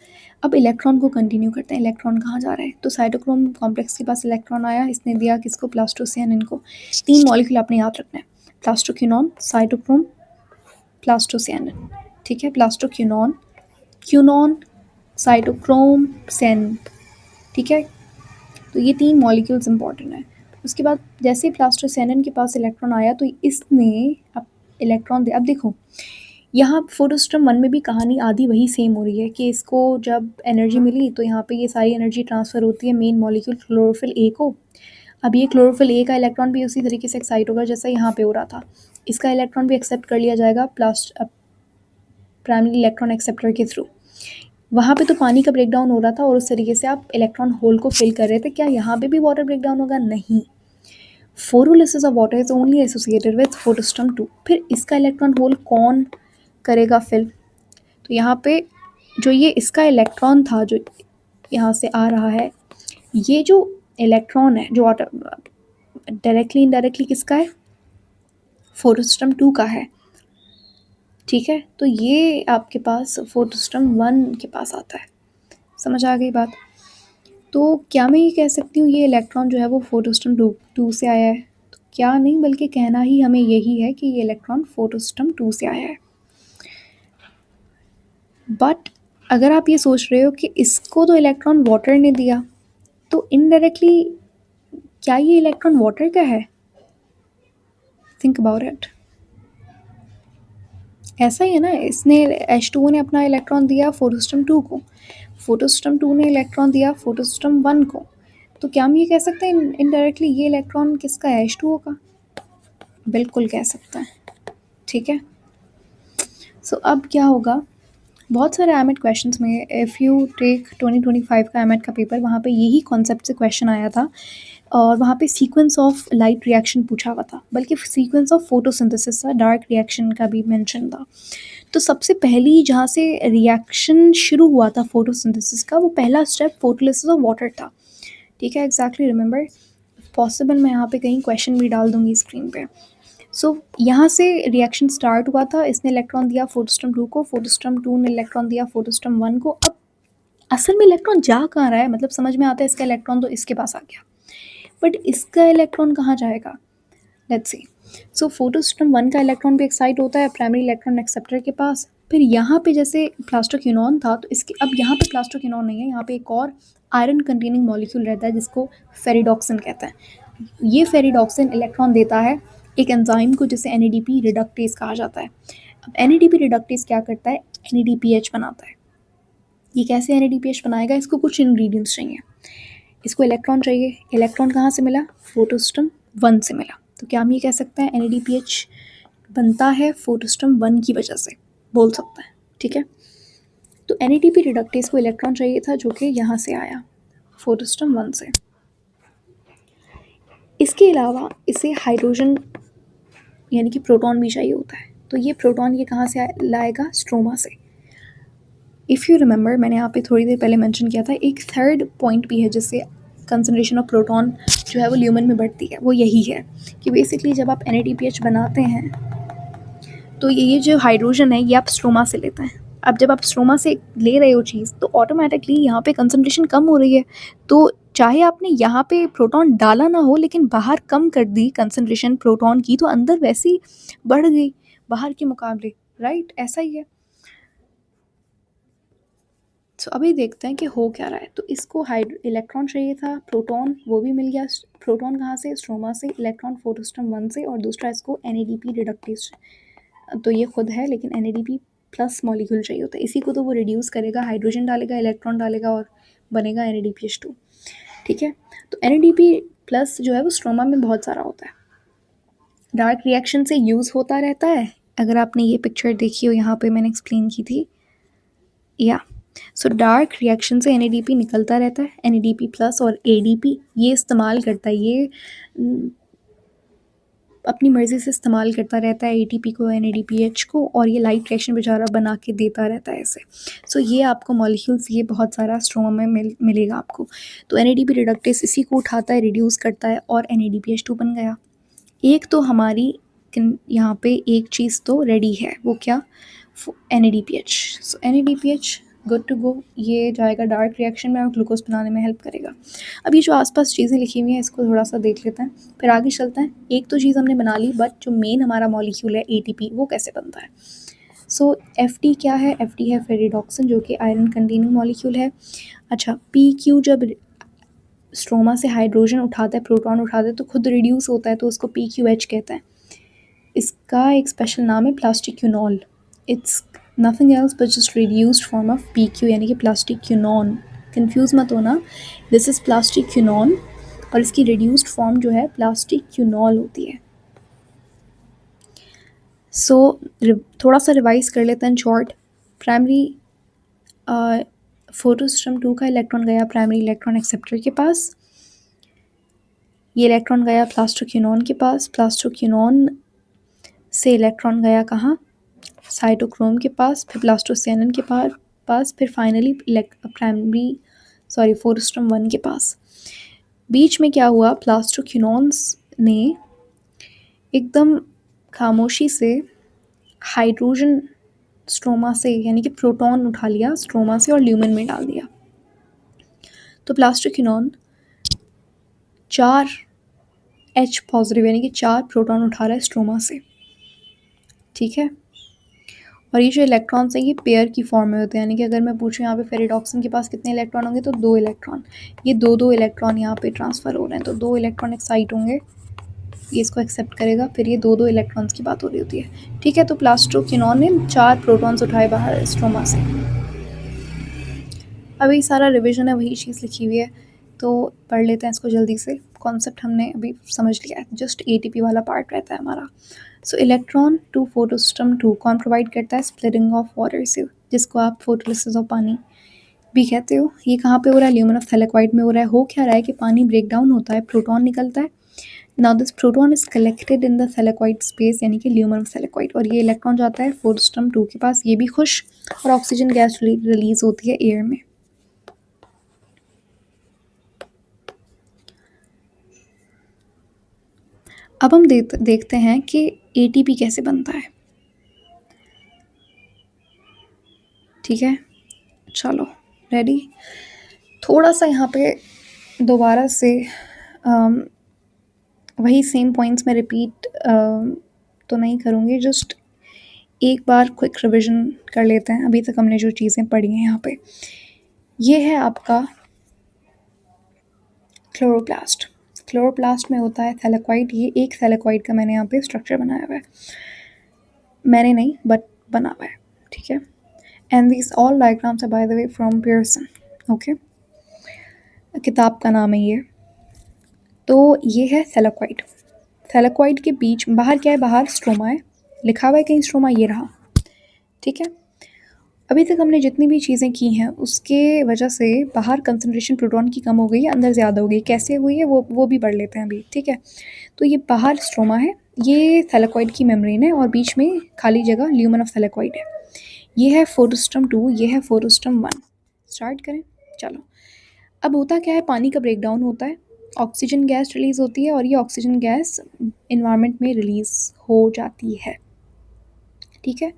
अब इलेक्ट्रॉन को कंटिन्यू करते हैं, इलेक्ट्रॉन कहाँ जा रहा है, तो साइटोक्रोम कॉम्प्लेक्स के पास इलेक्ट्रॉन आया, इसने दिया किसको, प्लास्टोसियानिन को। तीन मॉलिक्यूल आपने याद रखना है, प्लास्टोक्विनोन, साइटोक्रोम, प्लास्टोसियानिन, ठीक है। प्लास्टोक्विनोन, क्यूनॉन, साइटोक्रोम, सियानिन, ठीक है। तो ये तीन मॉलिक्यूल्स इंपॉर्टेंट है। उसके बाद जैसे ही प्लास्टोसियानिन के पास इलेक्ट्रॉन आया तो इसने अब इलेक्ट्रॉन दे, अब देखो यहाँ फोटोस्ट्रम 1 में भी कहानी आधी वही सेम हो रही है कि इसको जब एनर्जी मिली तो यहाँ पे ये सारी एनर्जी ट्रांसफ़र होती है मेन मॉलिक्यूल क्लोरोफिल ए को। अब ये क्लोरोफिल ए का इलेक्ट्रॉन भी उसी तरीके से एक्साइट होगा जैसा यहाँ पे हो रहा था, इसका इलेक्ट्रॉन भी एक्सेप्ट कर लिया जाएगा प्राइमरी इलेक्ट्रॉन एक्सेप्टर के थ्रू। वहाँ पे तो पानी का ब्रेकडाउन हो रहा था और उस तरीके से आप इलेक्ट्रॉन होल को फिल कर रहे थे। क्या यहाँ पे भी वाटर ब्रेकडाउन होगा? नहीं, photolysis of water is only associated with photosystem 2। फिर इसका इलेक्ट्रॉन होल कौन करेगा फिल? तो यहाँ पे जो ये इसका इलेक्ट्रॉन था जो यहाँ से आ रहा है, ये जो इलेक्ट्रॉन है जो डायरेक्टली इनडायरेक्टली किसका है? फोटोस्ट्रम 2 का है, ठीक है। तो ये आपके पास फोटोस्ट्रम 1 के पास आता है, समझ आ गई बात? तो क्या मैं ये कह सकती हूँ ये इलेक्ट्रॉन जो है वो फोटोस्ट्रम 2 से आया है? तो क्या नहीं, बल्कि कहना ही हमें यही है कि ये इलेक्ट्रॉन फोटोस्ट्रम 2 से आया है। बट अगर आप ये सोच रहे हो कि इसको तो इलेक्ट्रॉन वाटर ने दिया, तो इनडायरेक्टली क्या ये इलेक्ट्रॉन वाटर का है? Think about it. ऐसा ही है ना, इसने H2O ने अपना इलेक्ट्रॉन दिया फोटोस्ट्रम 2 को, फोटोस्ट्रम 2 ने इलेक्ट्रॉन दिया फोटोस्ट्रम 1 को। तो क्या हम ये कह सकते हैं इनडायरेक्टली ये इलेक्ट्रॉन किसका है? H2O का। बिल्कुल कह सकते हैं, ठीक है। सो अब क्या होगा, बहुत सारे एमएट क्वेश्चंस में, इफ़ यू टेक 2025 का एमएट का पेपर, वहाँ पे यही कॉन्सेप्ट से क्वेश्चन आया था और वहाँ पे सीक्वेंस ऑफ लाइट रिएक्शन पूछा हुआ था, बल्कि सीक्वेंस ऑफ फोटोसिंथेसिस था, डार्क रिएक्शन का भी मेंशन था। तो सबसे पहली जहाँ से रिएक्शन शुरू हुआ था फोटोसिंथेसिस का, वो पहला स्टेप फोटोलिसिस ऑफ वाटर था, ठीक है। एग्जैक्टली रिमेंबर, पॉसिबल मैं यहाँ पे कहीं क्वेश्चन भी डाल दूँगी स्क्रीन पे। सो यहाँ से रिएक्शन स्टार्ट हुआ था, इसने इलेक्ट्रॉन दिया फोटोस्ट्रम 2 को, फोटोस्ट्रम 2 ने इलेक्ट्रॉन दिया फोटोस्ट्रम 1 को। अब असल में इलेक्ट्रॉन जा कहाँ रहा है, मतलब समझ में आता है इसका इलेक्ट्रॉन तो इसके पास आ गया, बट इसका इलेक्ट्रॉन कहाँ जाएगा? Let's see. सो फोटोस्ट्रम 1 का इलेक्ट्रॉन भी एक्साइट होता है प्राइमरी इलेक्ट्रॉन एक्सेप्टर के पास। फिर यहाँ पे जैसे प्लास्टोक्विनोन था तो इसके, अब यहाँ पे प्लास्टोक्विनोन नहीं है, यहाँ पे एक और आयरन कंटेनिंग मॉलिक्यूल रहता है जिसको फेरिडॉक्सिन कहते हैं। ये फेरिडॉक्सिन इलेक्ट्रॉन देता है एक एंजाइम को जिसे NADP रिडक्टेज कहा जाता है। अब NADP रिडक्टेज क्या करता है? NADPH बनाता है। ये कैसे NADPH बनाएगा? इसको कुछ इंग्रेडिएंट्स चाहिए, इसको इलेक्ट्रॉन चाहिए। इलेक्ट्रॉन कहाँ से मिला? फोटोस्ट्रम 1 से मिला। तो क्या हम ये कह सकते हैं NADPH बनता है फोटोस्ट्रम 1 की वजह से? बोल सकते हैं, ठीक है। तो NADP रिडक्टेज को इलेक्ट्रॉन चाहिए था जो कि यहाँ से आया फोटोस्ट्रम 1 से। इसके अलावा इसे हाइड्रोजन यानी कि प्रोटॉन भी चाहिए होता है, तो ये प्रोटॉन ये कहाँ से लाएगा? स्ट्रोमा से। इफ़ यू रिमेंबर, मैंने यहाँ पे थोड़ी देर पहले मेंशन किया था, एक थर्ड पॉइंट भी है जिससे कंसंट्रेशन ऑफ प्रोटॉन जो है वो ल्यूमेन में बढ़ती है, वो यही है कि बेसिकली जब आप NADPH बनाते हैं तो ये जो हाइड्रोजन है ये आप स्ट्रोमा से लेते हैं। अब जब आप स्ट्रोमा से ले रहे हो चीज़ तो ऑटोमेटिकली यहाँ पे कंसंट्रेशन कम हो रही है, तो चाहे आपने यहाँ पे प्रोटॉन डाला ना हो लेकिन बाहर कम कर दी कंसंट्रेशन प्रोटॉन की, तो अंदर वैसी बढ़ गई बाहर के मुकाबले, राइट? ऐसा ही है। सो अभी देखते हैं कि हो क्या रहा है। तो इसको इलेक्ट्रॉन चाहिए था, प्रोटॉन वो भी मिल गया। प्रोटॉन कहाँ से? स्ट्रोमा से। इलेक्ट्रॉन फोटोस्टॉम 1 से, और दूसरा इसको NADP रिडक्टेज, तो ये खुद है, लेकिन NADP प्लस मॉलिक्यूल चाहिए होता है। इसी को तो वो रिड्यूस करेगा, हाइड्रोजन डालेगा, इलेक्ट्रॉन डालेगा और बनेगा NADPH2। ठीक है, तो NADP प्लस जो है वो स्ट्रोमा में बहुत सारा होता है, डार्क रिएक्शन से यूज़ होता रहता है। अगर आपने ये पिक्चर देखी हो, यहाँ पे मैंने एक्सप्लेन की थी, या सो डार्क रिएक्शन से NADP निकलता रहता है। NADP प्लस और ADP ये इस्तेमाल करता है, ये अपनी मर्ज़ी से इस्तेमाल करता रहता है ATP को, NADPH को, और ये लाइट रिएक्शन बेचारा बना के देता रहता है ऐसे। सो ये आपको मॉलिक्यूल्स ये बहुत सारा स्ट्रोमा में मिलेगा आपको। तो NADP रिडक्टेज इसी को उठाता है, रिड्यूस करता है, और NADPH2 बन गया। एक तो हमारी यहाँ पे एक चीज़ तो रेडी है, वो क्या? NADPH। So NADPH good to go, ये जाएगा डार्क रिएक्शन में और ग्लूकोज बनाने में हेल्प करेगा। अब ये जो आसपास चीज़ें लिखी हुई हैं इसको थोड़ा सा देख लेते हैं, फिर आगे चलते हैं। एक तो चीज़ हमने बना ली, बट जो मेन हमारा मॉलिक्यूल है ATP, वो कैसे बनता है? सो FT क्या है? FT है फेरिडॉक्सिन, जो कि आयरन कंटेनिंग मॉलिक्यूल है। अच्छा, PQ जब स्ट्रोमा से हाइड्रोजन उठाता है, प्रोटॉन उठाता है, तो खुद रिड्यूस होता है, तो उसको PQH कहते हैं। इसका एक स्पेशल नाम है plastoquinol. It's nothing else but just reduced form of PQ, यानी कि प्लास्टिक क्यूनॉन। कंफ्यूज मत होना, दिस इज़ प्लास्टिक क्यूनॉन, और इसकी रिड्यूस्ड फॉर्म जो है प्लास्टिक क्यूनॉल होती है। सो थोड़ा सा रिवाइज कर लेते हैं शॉर्ट। प्राइमरी फोटोस्ट्रम 2 का इलेक्ट्रॉन गया प्राइमरी इलेक्ट्रॉन एक्सेप्टर के पास, ये इलेक्ट्रॉन गया प्लास्टोक्यूनॉन के पास, प्लास्टोक्यूनॉन से इलेक्ट्रॉन गया कहाँ? साइटोक्रोम के पास, फिर प्लास्टोसियानिन के पास, फिर फाइनली फोटोस्ट्रम 1 के पास। बीच में क्या हुआ? प्लास्टोक्यूनॉन्स ने एकदम खामोशी से हाइड्रोजन स्ट्रोमा से, यानी कि प्रोटॉन उठा लिया स्ट्रोमा से और ल्यूमेन में डाल दिया। तो प्लास्टोक्यूनॉन 4 H पॉजिटिव, यानी कि 4 प्रोटॉन उठा रहा है स्ट्रोमा से। ठीक है, और ये जो इलेक्ट्रॉन्स हैं ये पेयर की फॉर्म में होते हैं, यानी कि अगर मैं पूछूं यहाँ पे फेरिडॉक्सिन के पास कितने इलेक्ट्रॉन होंगे, तो 2 इलेक्ट्रॉन। ये 2 इलेक्ट्रॉन यहाँ पे ट्रांसफ़र हो रहे हैं, तो 2 इलेक्ट्रॉन एक्साइट होंगे, ये इसको एक्सेप्ट करेगा, फिर ये 2 इलेक्ट्रॉन्स की बात हो रही होती है। ठीक है, तो प्लास्टोक्यूनॉन ने 4 प्रोटॉन्स उठाए बाहर स्ट्रोमा से। अभी सारा रिविजन है, वही चीज़ लिखी हुई है, तो पढ़ लेते हैं इसको जल्दी से। कॉन्सेप्ट हमने अभी समझ लिया है, जस्ट ATP वाला पार्ट रहता है हमारा। सो इलेक्ट्रॉन टू फोटोस्ट्रम 2 कौन प्रोवाइड करता है? स्प्लिटिंग ऑफ वाटर से, जिसको आप फोटोलिसिस ऑफ पानी भी कहते हो। ये कहाँ पे हो रहा है? ल्यूमेन ऑफ थैलेक्वाइड में हो रहा है। हो क्या रहा है कि पानी ब्रेक डाउन होता है, प्रोटॉन निकलता है। Now this proton is collected in the thylakoid space, यानी कि ल्यूमेन ऑफ थैलेक्वाइड, और ये इलेक्ट्रॉन जाता है फोटोस्ट्रम 2 के पास, ये भी खुश, और ऑक्सीजन गैस रिलीज होती है एयर में। अब हम देखते हैं कि ATP कैसे बनता है। ठीक है, चलो रेडी। थोड़ा सा यहाँ पे दोबारा से वही सेम पॉइंट्स में रिपीट तो नहीं करूँगी, जस्ट एक बार क्विक रिविजन कर लेते हैं अभी तक हमने जो चीज़ें पढ़ी हैं यहाँ पे। ये है आपका क्लोरोप्लास्ट। क्लोरोप्लास्ट में होता है थैलेक्वाइड। ये एक थैलेक्वाइड का मैंने यहाँ पे स्ट्रक्चर बनाया हुआ है, मैंने नहीं बट बना हुआ है। ठीक है, and this all diagrams are by the way from Pearson. Okay, किताब का नाम है ये। तो ये है थैलेक्वाइड। थैलेक्वाइड के बीच बाहर क्या है? बाहर स्ट्रोमा है, लिखा हुआ है कहीं स्ट्रोमा, ये रहा। ठीक है, अभी तक हमने जितनी भी चीज़ें की हैं उसके वजह से बाहर कंसंट्रेशन प्रोटॉन की कम हो गई है, अंदर ज़्यादा हो गई। कैसे हुई है वो भी पढ़ लेते हैं अभी। ठीक है, तो ये बाहर स्ट्रोमा है, ये थैलेक्वाइड की मेम्ब्रेन है, और बीच में खाली जगह ल्यूमेन ऑफ थैलेक्वाइड है। ये है फोटोस्ट्रम 2, ये है फोटोस्ट्रम 1। स्टार्ट करें, चलो। अब होता क्या है? पानी का ब्रेकडाउन होता है, ऑक्सीजन गैस रिलीज़ होती है, और ये ऑक्सीजन गैस इन्वायरमेंट में रिलीज़ हो जाती है। ठीक है,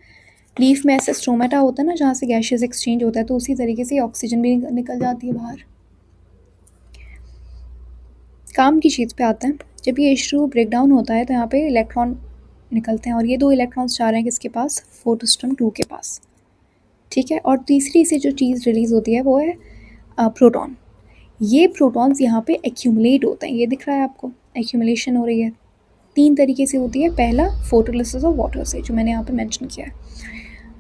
लीफ में ऐसे स्टोमेटा होता है ना, जहाँ से गैसेस एक्सचेंज होता है, तो उसी तरीके से ऑक्सीजन भी निकल जाती है बाहर। काम की चीज़ पे आते हैं। जब ये H2 ब्रेकडाउन होता है तो यहाँ पे इलेक्ट्रॉन निकलते हैं, और ये 2 इलेक्ट्रॉन्स जा रहे हैं किसके पास? फोटोस्ट्रम 2 के पास। ठीक है। और तीसरी से जो चीज़ रिलीज़ होती है वो है प्रोटॉन। ये प्रोटॉन्स यहाँ पे एक्यूमुलेट होते हैं, ये दिख रहा है आपको, एक्यूमुलेशन हो रही है। 3 तरीके से होती है, पहला फोटोलिसिस ऑफ वाटर से, जो मैंने यहाँ पे मेंशन किया है।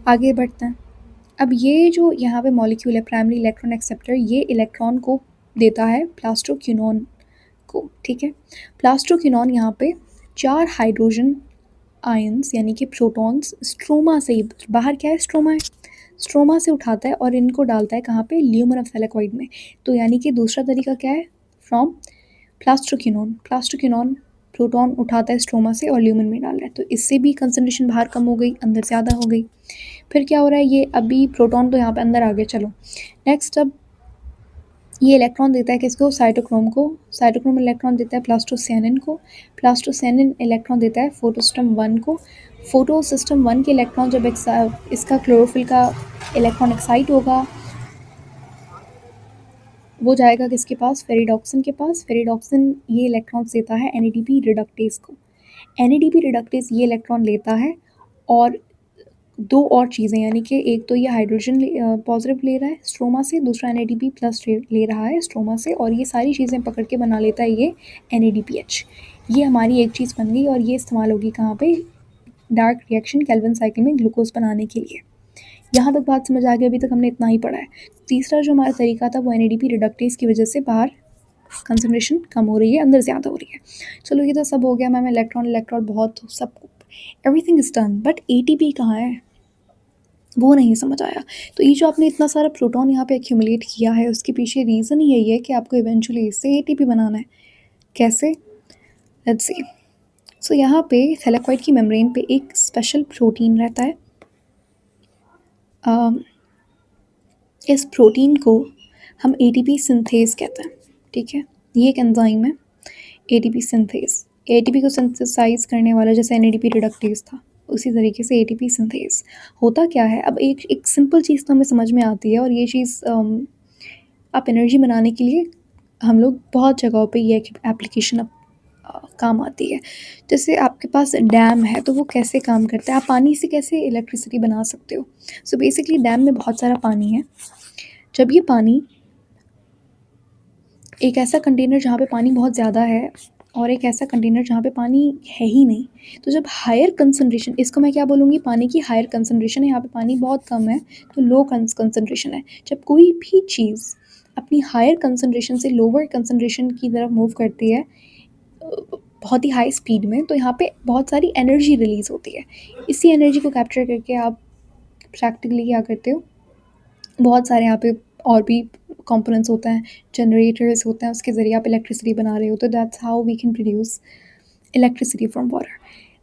आगे बढ़ते हैं। अब ये जो यहाँ पे मॉलिक्यूल है प्राइमरी इलेक्ट्रॉन एक्सेप्टर, ये इलेक्ट्रॉन को देता है प्लास्टोक्विनोन को, ठीक है। प्लास्टोक्विनोन यहाँ पे 4 हाइड्रोजन आयंस यानी कि प्रोटॉन्स स्ट्रोमा से ही, बाहर क्या है, स्ट्रोमा है, स्ट्रोमा से उठाता है और इनको डालता है कहाँ पे, ल्यूमन ऑफ थैलेकॉइड में। तो यानी कि दूसरा तरीका क्या है, फ्रॉम प्लास्टोक्विनोन। प्लास्टोक्विनोन प्रोटॉन उठाता है स्ट्रोमा से और ल्यूमन में डाल रहा है, तो इससे भी कंसंट्रेशन बाहर कम हो गई, अंदर ज़्यादा हो गई। फिर क्या हो रहा है, ये अभी प्रोटॉन तो यहाँ पे अंदर आ गए, चलो नेक्स्ट। अब ये इलेक्ट्रॉन देता है किसको, साइटोक्रोम को। साइटोक्रोम इलेक्ट्रॉन देता है प्लास्टोसियानिन को। प्लास्टोसियानिन इलेक्ट्रॉन देता है फोटोसिस्टम 1 को। फोटोसिस्टम 1 के इलेक्ट्रॉन जब इसका क्लोरोफिल का इलेक्ट्रॉन एक्साइट होगा, वो जाएगा किसके पास, फेरिडॉक्सिन के पास। फेरिडॉक्सिन ये इलेक्ट्रॉन्स देता है NADP रिडक्टेज को। NADP रिडक्टेज ये इलेक्ट्रॉन लेता है और 2 और चीज़ें, यानी कि एक तो ये हाइड्रोजन पॉजिटिव ले रहा है स्ट्रोमा से, दूसरा NADP प्लस ले रहा है स्ट्रोमा से, और ये सारी चीज़ें पकड़ के बना लेता है ये NADPH। ये हमारी एक चीज़ बन गई और ये इस्तेमाल होगी कहाँ पे, डार्क रिएक्शन केल्विन साइकिल में ग्लूकोज बनाने के लिए। यहाँ तक बात समझ आ गई, अभी तक हमने इतना ही पढ़ा है। तीसरा जो हमारा तरीका था वो NADP रिडक्टेज की वजह से बाहर कंसंट्रेशन कम हो रही है, अंदर ज़्यादा हो रही है। चलो ये तो सब हो गया मैम, इलेक्ट्रॉन इलेक्ट्रॉन बहुत सब, everything is done, but ATP कहाँ है, वो नहीं समझ आया। तो ये जो आपने इतना सारा प्रोटॉन यहाँ पे एक्यूमुलेट किया है, उसके पीछे रीज़न यही है कि आपको इवेंचुअली इससे ATP बनाना है। कैसे, लेट्स सी। सो यहाँ पे थैलेकॉइड की मेम्ब्रेन पे एक स्पेशल प्रोटीन रहता है। इस प्रोटीन को हम ATP सिंथेज कहते हैं, ठीक है। ये एक एंजाइम है ATP सिंथेज। ATP को सिंथेसाइज करने वाला जैसे NADP रिडक्टेज था, उसी तरीके से ATP सिंथेज होता क्या है। अब एक सिंपल चीज़ तो हमें समझ में आती है, और ये चीज़ आप एनर्जी बनाने के लिए हम लोग बहुत जगहों पे ये एप्लीकेशन अब काम आती है। जैसे आपके पास डैम है तो वो कैसे काम करता है, आप पानी से कैसे इलेक्ट्रिसिटी बना सकते हो। सो बेसिकली डैम में बहुत सारा पानी है। जब ये पानी, एक ऐसा कंटेनर जहाँ पे पानी बहुत ज़्यादा है और एक ऐसा कंटेनर जहाँ पे पानी है ही नहीं, तो जब हायर कंसंट्रेशन, इसको मैं क्या बोलूँगी, पानी की हायर कंसंट्रेशन है, यहाँ पे पानी बहुत कम है तो लो कंसंट्रेशन है। जब कोई भी चीज़ अपनी हायर कंसंट्रेशन से लोअर कंसंट्रेशन की तरफ मूव करती है बहुत ही हाई स्पीड में, तो यहाँ पे बहुत सारी एनर्जी रिलीज़ होती है। इसी एनर्जी को कैप्चर करके आप प्रैक्टिकली क्या करते हो, बहुत सारे यहाँ पे और भी कंपोनेंट्स होते हैं, जनरेटर्स होते हैं, उसके ज़रिए आप इलेक्ट्रिसिटी बना रहे हो। तो that's how we can produce electricity from water.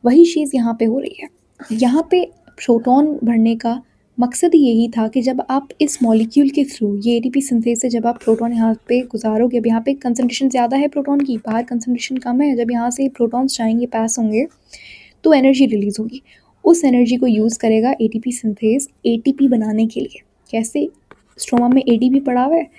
वही चीज़ यहाँ पे हो रही है। यहाँ पे प्रोटॉन भरने का मकसद ही यही था कि जब आप इस मॉलिक्यूल के थ्रू, ये ATP सिंथेज से जब आप प्रोटॉन यहाँ पे गुजारोगे, अब यहाँ पे कंसंट्रेशन ज़्यादा है प्रोटॉन की, बाहर कंसंट्रेशन कम है, जब यहाँ से प्रोटॉन्स जाएंगे, पास होंगे, तो एनर्जी रिलीज़ होगी। उस एनर्जी को यूज़ करेगा ATP सिंथेज ATP बनाने के लिए। कैसे, स्ट्रोमा में ADP पड़ा हुआ है,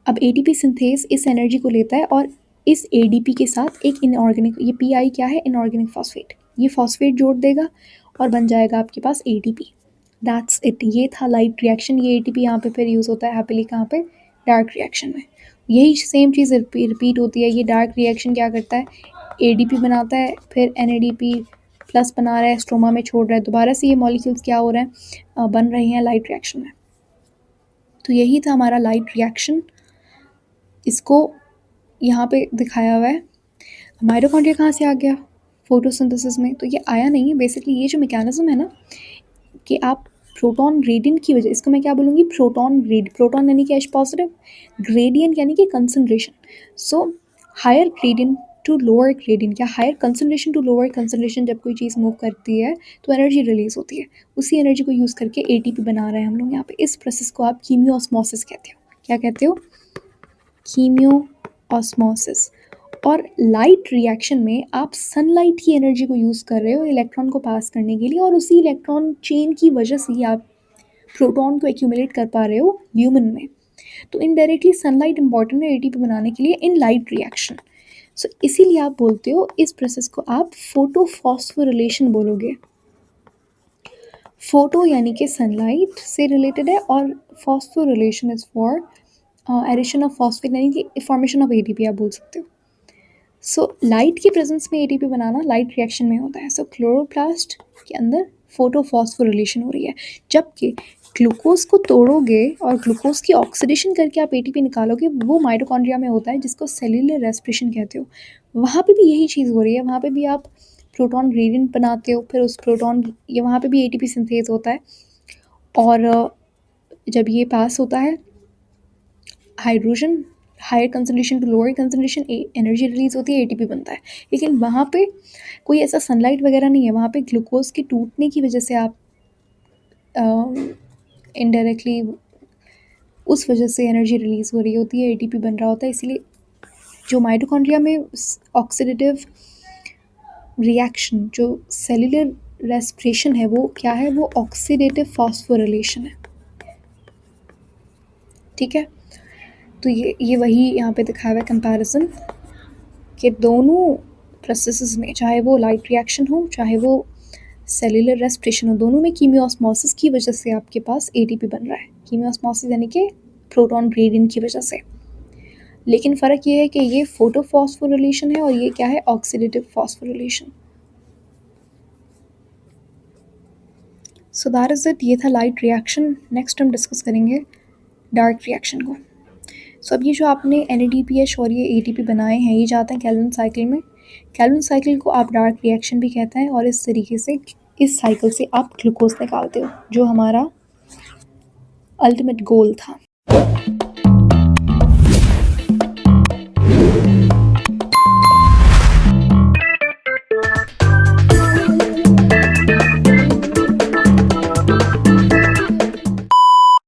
अब ATP सिंथेज इस एनर्जी को लेता है और इस ADP के साथ एक इनऑर्गेनिक, ये PI क्या है, इनऑर्गेनिक फॉस्फेट, ये फॉस्फेट जोड़ देगा और बन जाएगा आपके पास ATP। That's it. ये था लाइट रिएक्शन। ये ATP यहाँ पे फिर यूज़ होता है हैप्पीली कहाँ पे, डार्क रिएक्शन में। यही सेम चीज़ रिपीट होती है। ये डार्क रिएक्शन क्या करता है, ADP बनाता है, फिर NADP प्लस बना रहा है, स्ट्रोमा में छोड़ रहा है, दोबारा से ये मॉलिक्यूल्स क्या हो रहे हैं, बन रहे हैं लाइट रिएक्शन में। तो यही था हमारा लाइट रिएक्शन। इसको यहाँ पे दिखाया हुआ है। माइटोकॉन्ड्रिया कहाँ से आ गया, फोटोसिंथेसिस में। तो ये आया नहीं है, बेसिकली ये जो मैकेनिज्म है ना, कि आप प्रोटॉन ग्रेडियंट की वजह, इसको मैं क्या बोलूँगी, प्रोटॉन यानी कि H पॉजिटिव, ग्रेडियंट यानी कि concentration. So higher gradient to lower gradient, या higher concentration to lower concentration, जब कोई चीज़ मूव करती है तो एनर्जी रिलीज होती है। उसी एनर्जी को यूज़ करके ATP बना रहे हैं हम लोग यहाँ पे। इस प्रोसेस को आप कीमियोस्मोसिस कहते हो। क्या कहते हो, कीमियोस्मोसिस। और लाइट रिएक्शन में आप सनलाइट की एनर्जी को यूज़ कर रहे हो इलेक्ट्रॉन को पास करने के लिए, और उसी इलेक्ट्रॉन चेन की वजह से ही आप प्रोटॉन को एक्यूमुलेट कर पा रहे हो ल्यूमन में। तो इनडायरेक्टली सनलाइट इंपॉर्टेंट है ATP बनाने के लिए इन लाइट रिएक्शन। सो इसीलिए आप बोलते हो इस प्रोसेस को आप फोटोफॉस्फोरिलेशन बोलोगे। फोटो यानी कि सनलाइट से रिलेटेड है, और phosphorylation is for addition of phosphate यानी कि फॉर्मेशन ऑफ एटीपी आप बोल सकते हो। सो लाइट की प्रेजेंस में एटीपी बनाना लाइट रिएक्शन में होता है। सो क्लोरोप्लास्ट के अंदर फोटोफॉस्फोरिलेशन हो रही है, जबकि ग्लूकोज को तोड़ोगे और ग्लूकोज की ऑक्सीडेशन करके आप एटीपी निकालोगे, वो माइटोकॉन्ड्रिया में होता है, जिसको सेल्यूलर रेस्पिरेशन कहते हो। वहाँ पे भी यही चीज़ हो रही है, वहाँ पे भी आप प्रोटॉन ग्रेडियंट बनाते हो, फिर उस प्रोटॉन ये वहाँ पे भी एटीपी सिंथेज होता है, और जब ये पास होता है hydrogen higher concentration to lower concentration, energy release होती है, एटीपी बनता है। लेकिन वहाँ पे कोई ऐसा सनलाइट वगैरह नहीं है, वहाँ पे ग्लूकोज के टूटने की वजह से आप इनडायरेक्टली उस वजह से एनर्जी रिलीज हो रही होती है, एटीपी बन रहा होता है। इसीलिए जो माइटोकॉन्ड्रिया में ऑक्सीडेटिव रिएक्शन, जो सेल्यूलर रेस्पिरेशन है, वो क्या है, वो ऑक्सीडेटिव फॉस्फोरिलेशन है। ठीक है, तो ये वही यहाँ पे दिखाया हुआ है कंपैरिजन कि दोनों प्रोसेसेस में, चाहे वो लाइट रिएक्शन हो चाहे वो सेल्यूलर रेस्पिरेशन हो, दोनों में कीमियोस्मोसिस की वजह से आपके पास एटीपी बन रहा है। कीमियोस्मोसिस यानी कि प्रोटॉन ग्रेडियंट की वजह से। लेकिन फ़र्क ये है कि ये फोटोफॉस्फोरिलेशन है और ये क्या है, oxidative phosphorylation. So that is it. ये था लाइट रिएक्शन। नेक्स्ट हम डिस्कस करेंगे डार्क रिएक्शन को। सो अब ये जो आपने NADPH और ये ATP बनाए हैं, ये जाते हैं कैल्विन साइकिल में। कैल्विन साइकिल को आप डार्क रिएक्शन भी कहते हैं, और इस तरीके से इस साइकिल से आप ग्लूकोज निकालते हो, जो हमारा अल्टीमेट गोल था।